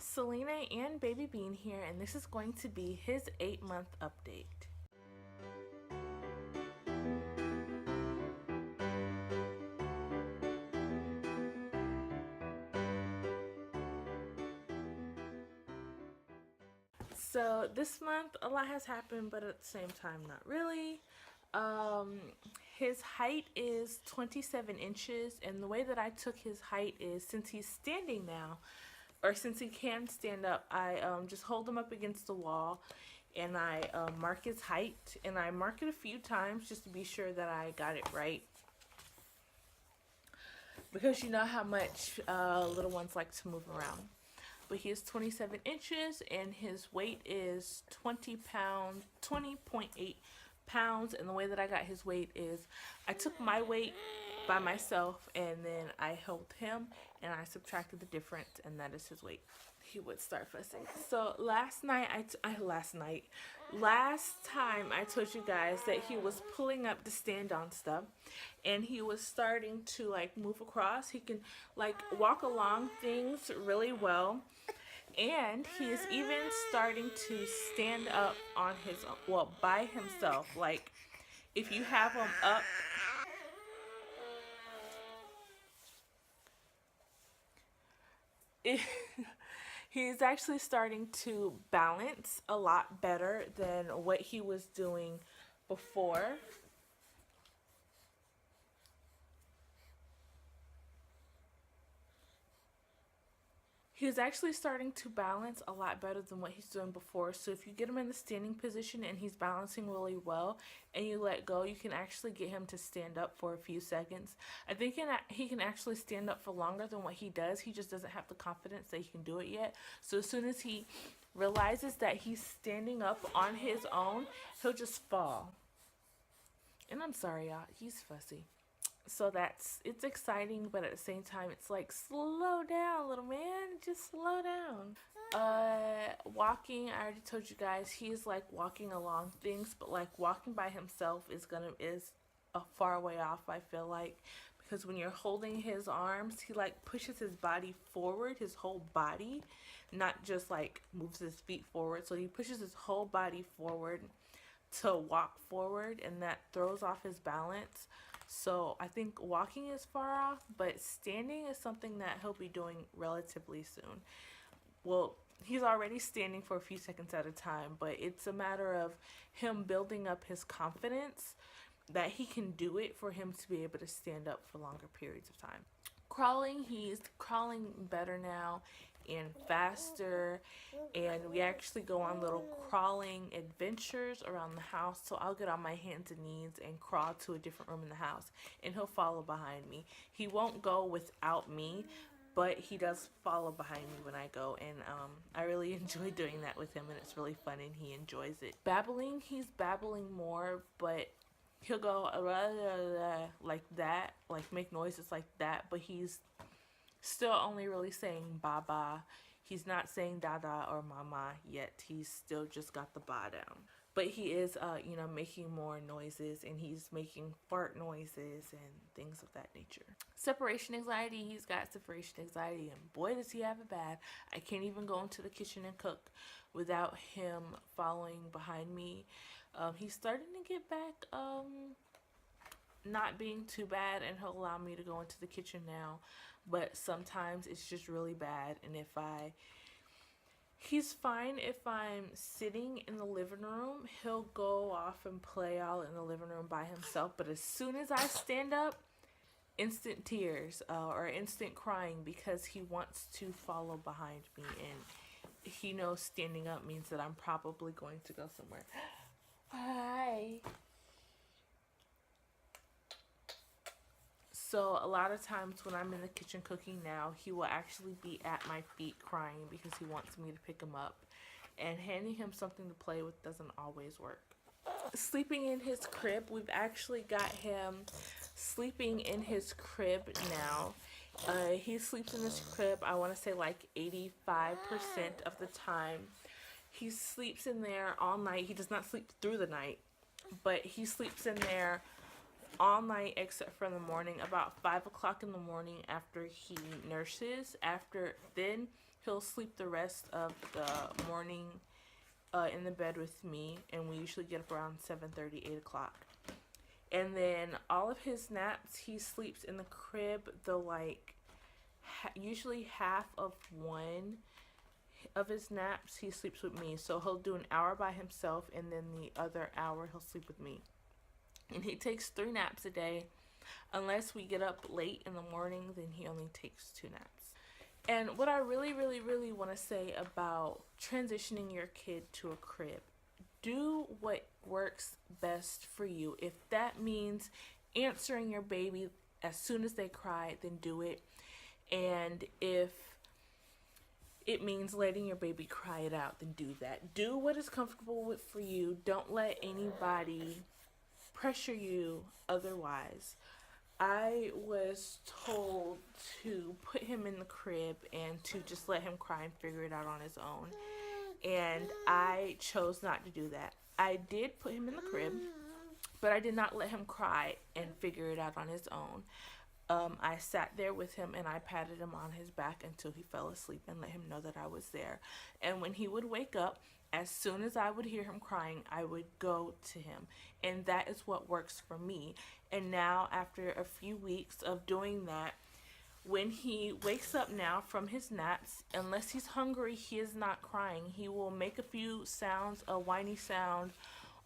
Salina and Baby Bean here, and this is going to be his 8-month update. So this month a lot has happened, but at the same time not really. His height is 27 inches, and the way that I took his height is, since he's standing now, or since he can stand up, I just hold him up against the wall and I mark his height, and I mark it a few times just to be sure that I got it right, because you know how much little ones like to move around. But he is 27 inches and his weight is 20.8 pounds. And the way that I got his weight is I took my weight by myself and then I held him and I subtracted the difference, and that is his weight. He would start fussing. So last time I told you guys that he was pulling up to stand on stuff, and he was starting to like move across. He can like walk along things really well, and he is even starting to stand up on his own, well, by himself. Like if you have him up, he's actually starting to balance a lot better than what he was doing before. He's actually starting to balance a lot better than what he's doing before. So if you get him in the standing position and he's balancing really well and you let go, you can actually get him to stand up for a few seconds. I think he can actually stand up for longer than what he does. He just doesn't have the confidence that he can do it yet. So as soon as he realizes that he's standing up on his own, he'll just fall. And I'm sorry, y'all, he's fussy. So it's exciting, but at the same time it's like, slow down, little man, just slow down. Walking, I already told you guys, he's like walking along things, but like walking by himself is a far way off, I feel like, because when you're holding his arms, he like pushes his body forward, his whole body, not just like moves his feet forward. So he pushes his whole body forward to walk forward, and that throws off his balance. So I think walking is far off, but standing is something that he'll be doing relatively soon. Well, he's already standing for a few seconds at a time, but it's a matter of him building up his confidence that he can do it for him to be able to stand up for longer periods of time. Crawling, he's crawling better now and faster, and we actually go on little crawling adventures around the house. So I'll get on my hands and knees and crawl to a different room in the house, and he'll follow behind me. He won't go without me, but he does follow behind me when I go, and I really enjoy doing that with him, and it's really fun and he enjoys it. Babbling, he's babbling more, but he'll go like that, like make noises like that, but he's still only really saying baba. He's not saying dada or mama yet. He's still just got the ba down. But he is, making more noises, and he's making fart noises and things of that nature. Separation anxiety, he's got separation anxiety, and boy does he have it bad. I can't even go into the kitchen and cook without him following behind me. He's starting to get back not being too bad, and he'll allow me to go into the kitchen now, but sometimes it's just really bad. And he's fine if I'm sitting in the living room. He'll go off and play all in the living room by himself, but as soon as I stand up, instant tears or instant crying, because he wants to follow behind me, and he knows standing up means that I'm probably going to go somewhere. Hi. So a lot of times when I'm in the kitchen cooking now, he will actually be at my feet crying because he wants me to pick him up. And handing him something to play with doesn't always work. Sleeping in his crib, we've actually got him sleeping in his crib now. He sleeps in his crib, I want to say like 85% of the time. He sleeps in there all night. He does not sleep through the night, but he sleeps in there all night except for in the morning. About 5 o'clock in the morning, after he nurses, after then he'll sleep the rest of the morning in the bed with me, and we usually get up around 7:30, 8 o'clock. And then all of his naps, he sleeps in the crib. The like, usually half of one of his naps, he sleeps with me. So he'll do an hour by himself, and then the other hour he'll sleep with me. And he takes 3 naps a day. Unless we get up late in the morning, then he only takes 2 naps. And what I really, really, really want to say about transitioning your kid to a crib, do what works best for you. If that means answering your baby as soon as they cry, then do it. And if it means letting your baby cry it out, then do that. Do what is comfortable with for you. Don't let anybody pressure you otherwise. I was told to put him in the crib and to just let him cry and figure it out on his own. And I chose not to do that. I did put him in the crib, but I did not let him cry and figure it out on his own. I sat there with him and I patted him on his back until he fell asleep and let him know that I was there. And when he would wake up, as soon as I would hear him crying, I would go to him. And that is what works for me. And now, after a few weeks of doing that, when he wakes up now from his naps, unless he's hungry, he is not crying. He will make a few sounds, a whiny sound,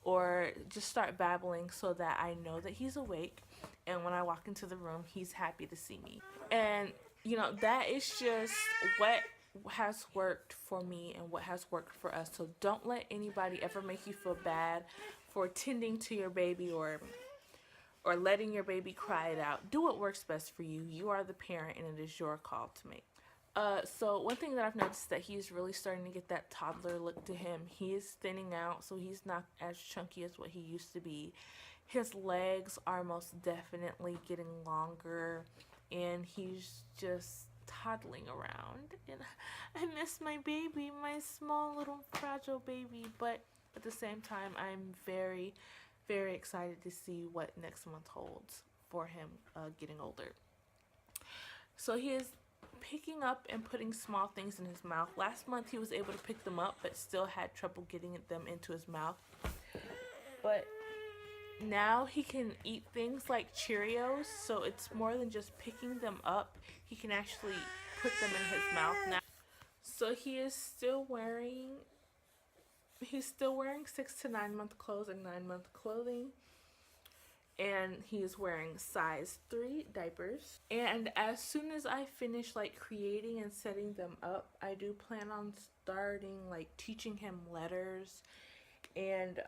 or just start babbling so that I know that he's awake. And when I walk into the room, he's happy to see me. And, you know, that is just what has worked for me and what has worked for us. So don't let anybody ever make you feel bad for tending to your baby or letting your baby cry it out. Do what works best for you. You are the parent and it is your call to make. So one thing that I've noticed that he's really starting to get that toddler look to him. He is thinning out, so he's not as chunky as what he used to be. His legs are most definitely getting longer, and he's just toddling around. And I miss my baby, my small little fragile baby, but at the same time, I'm very, very excited to see what next month holds for him getting older. So he is picking up and putting small things in his mouth. Last month he was able to pick them up, but still had trouble getting them into his mouth. But now he can eat things like Cheerios, so it's more than just picking them up. He can actually put them in his mouth now. So he is still wearing 6 to 9 month clothes and 9 month clothing. And he's wearing size 3 diapers. And as soon as I finish like creating and setting them up, I do plan on starting like teaching him letters and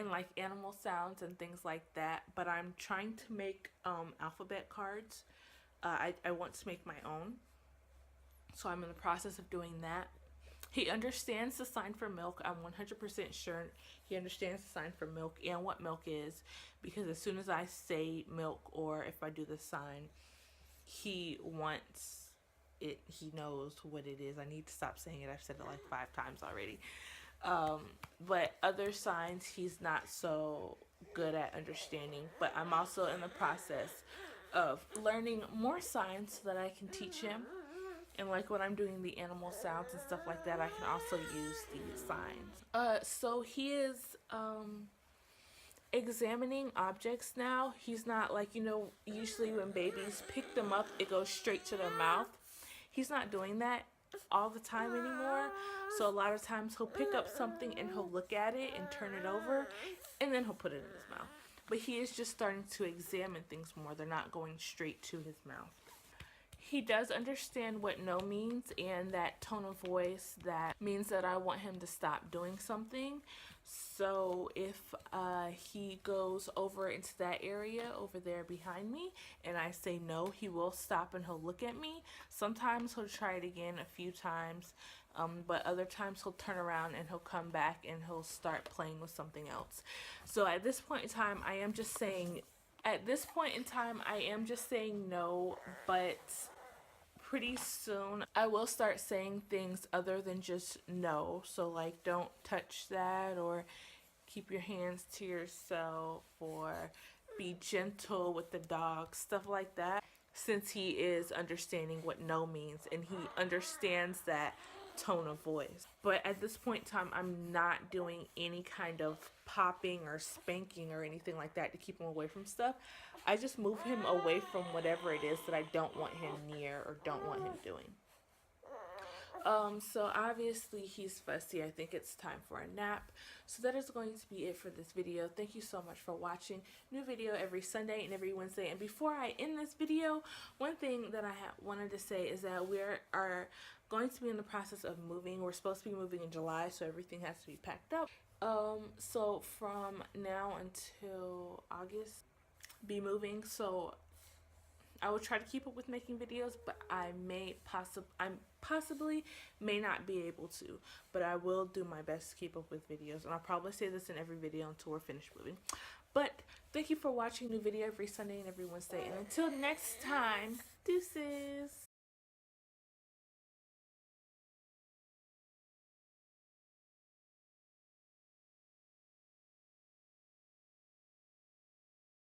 like animal sounds and things like that. But I'm trying to make alphabet cards. I want to make my own. So I'm in the process of doing that. He understands the sign for milk. I'm 100% sure he understands the sign for milk and what milk is, because as soon as I say milk or if I do the sign, he wants it. He knows what it is. I need to stop saying it. I've said it like 5 times already. But other signs he's not so good at understanding. But I'm also in the process of learning more signs so that I can teach him. And like when I'm doing the animal sounds and stuff like that, I can also use the signs. So he is examining objects now. He's not like, usually when babies pick them up, it goes straight to their mouth. He's not doing that all the time anymore. So a lot of times he'll pick up something and he'll look at it and turn it over, and then he'll put it in his mouth. But he is just starting to examine things more. They're not going straight to his mouth. He does understand what no means, and that tone of voice that means that I want him to stop doing something. So if he goes over into that area over there behind me and I say no, he will stop and he'll look at me. Sometimes he'll try it again a few times, but other times he'll turn around and he'll come back and he'll start playing with something else. So at this point in time, I am just saying no, but pretty soon I will start saying things other than just no. So like, don't touch that, or keep your hands to yourself, or be gentle with the dog, stuff like that. since he is understanding what no means and he understands that tone of voice. But at this point in time, I'm not doing any kind of popping or spanking or anything like that to keep him away from stuff. I just move him away from whatever it is that I don't want him near or don't want him doing. So obviously he's fussy. I think it's time for a nap. So that is going to be it for this video. Thank you so much for watching. New video every Sunday and every Wednesday. And before I end this video, one thing that I wanted to say is that we are going to be in the process of moving. We're supposed to be moving in July, so everything has to be packed up. So from now until August, be moving. So I will try to keep up with making videos, but I possibly may not be able to, but I will do my best to keep up with videos, and I'll probably say this in every video until we're finished moving. But thank you for watching. New video every Sunday and every Wednesday, and until next time, deuces.